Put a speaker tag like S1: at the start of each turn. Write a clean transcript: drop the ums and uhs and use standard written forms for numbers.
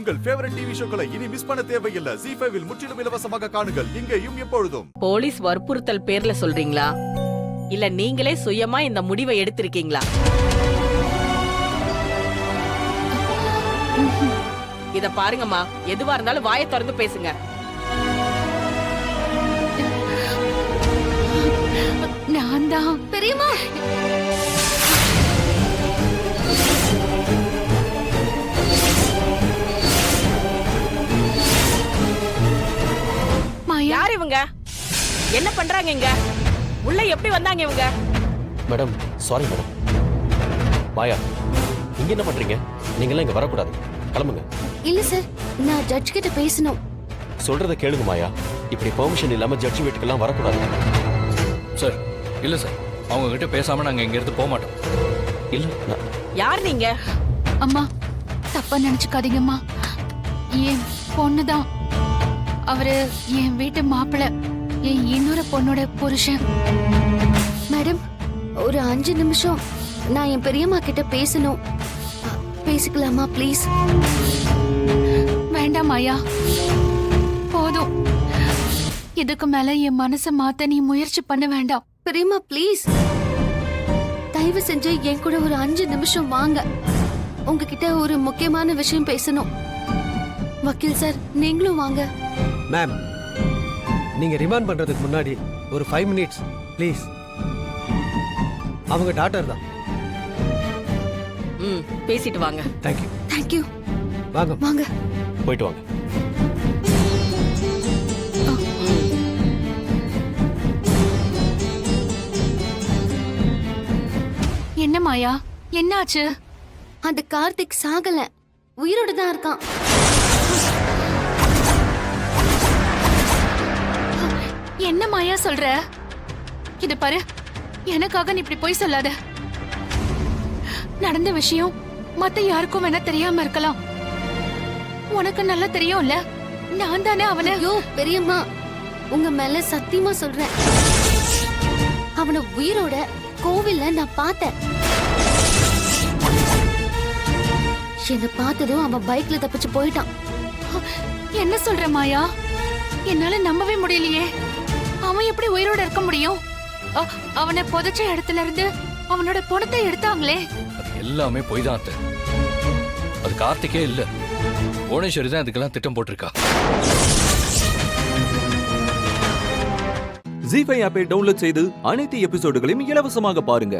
S1: உங்கள் favourite TV ஷோக்களை இனி miss பண்ண தேவையில்லை. ZEE5 இல் முற்றிலும் இலவசமாக காணுங்கள், இங்கேயும் எப்பொழுதும்.
S2: போலீஸ் வற்புறுத்தல் பேர்ல சொல்றீங்களா இல்ல நீங்களே சுயமா இந்த முடிவை எடுத்திருக்கீங்களா? இத பாருங்கம்மா, எதுவா இருந்தாலும் வாயை திறந்து பேசுங்க.
S3: நான் தான் பெரியம்மா.
S2: யார் இவங்க? என்ன பண்றாங்க இங்க? உள்ள எப்படி வந்தாங்க இவங்க?
S4: Madam, sorry madam. மாயா, இங்க என்ன பண்றீங்க? நீங்களாம் இங்க வரக்கூடாது, கிளம்புங்க.
S3: இல்ல சார், நான் ஜட்ஜ் கிட்ட பேசணும்.
S4: சொல்றத கேளுங்க மாயா. இப்படி பெர்மிஷன் இல்லாம ஜட்ஜ் வீட்டுக்கெல்லாம் வரக்கூடாது.
S5: சார், இல்ல சார், அவங்க கிட்ட பேசாம நாங்க இங்க இருந்து போக மாட்டோம்.
S4: இல்ல,
S2: யார் நீங்க?
S3: அம்மா, தப்பா நினைச்சுக்காதீங்கம்மா. என் பொண்ணுதான். அவரு என் வீட்டு மாப்பிள்ளை, என் இன்னொரு பொண்ணோட புருஷன். மேடம், ஒரு 5 நிமிஷம் நான் என் பெரியம்மா கிட்ட பேசணும். பேசிக்கலாமா ப்ளீஸ்? வேண்டாம் மாயா, போதும். இதுக்கு மேல என் மனசை மாத்த நீ முயற்சி பண்ண வேண்டாம். பெரியம்மா ப்ளீஸ், தயவு செஞ்சு என் கூட ஒரு 5 நிமிஷம் வாங்க. உங்ககிட்ட ஒரு முக்கியமான விஷயம் பேசணும். வக்கீல் சார், நீங்களும் வாங்க.
S6: மேம், நீங்க ரிமாண்ட் பண்றதுக்கு முன்னாடி ஒரு 5 மினிட்ஸ் ப்ளீஸ். அவங்க டாக்டர் தான்.
S2: பேசிட்டு வாங்க.
S6: தேங்க்யூ.
S3: தேங்க்யூ.
S6: வாங்க
S3: வாங்க.
S4: போயிட்டு வாங்க.
S3: என்ன மாயா, என்னாச்சு? அந்த கார்த்திக் சாகல, உயிரோட தான் இருக்கான். என்ன மாயா சொல்ற? இது பாரு, எனக்காக நீ இப்படி போய் சொல்லாத. நடந்த விஷயம் மத்த யாருக்கும் வேணா தெரியாம இருக்கலாம். உனக்கு நல்லா தெரியும்ல, நான் தானே அவனை. ஐயோ பெரியம்மா, உங்க மேல சத்தியமா சொல்றேன், அவனை உயிரோட கோவில்ல நான் பார்த்தேன். என்ன பார்த்ததும் அவன் பைக்ல தப்பிச்சு போயிட்டான். என்ன சொல்ற மாயா? என்னால நம்பவே முடியலையே. அவன் எப்படி உயிரோட இருக்க முடியும்? அவனை புதைச்ச இடத்துல இருந்து அவனோட பணத்தை எடுத்தாங்களே.
S5: அது எல்லாமே பொய் தான் அத்தை. அது கார்த்திகே இல்ல, புவனேஸ்வரி தான் இதுக்கெல்லாம் திட்டம் போட்டிருக்கா.
S7: ZEE5 ஆப்பை டவுன்லோட் செய்து அனைத்து எபிசோடுகளையும் இலவசமாக பாருங்க.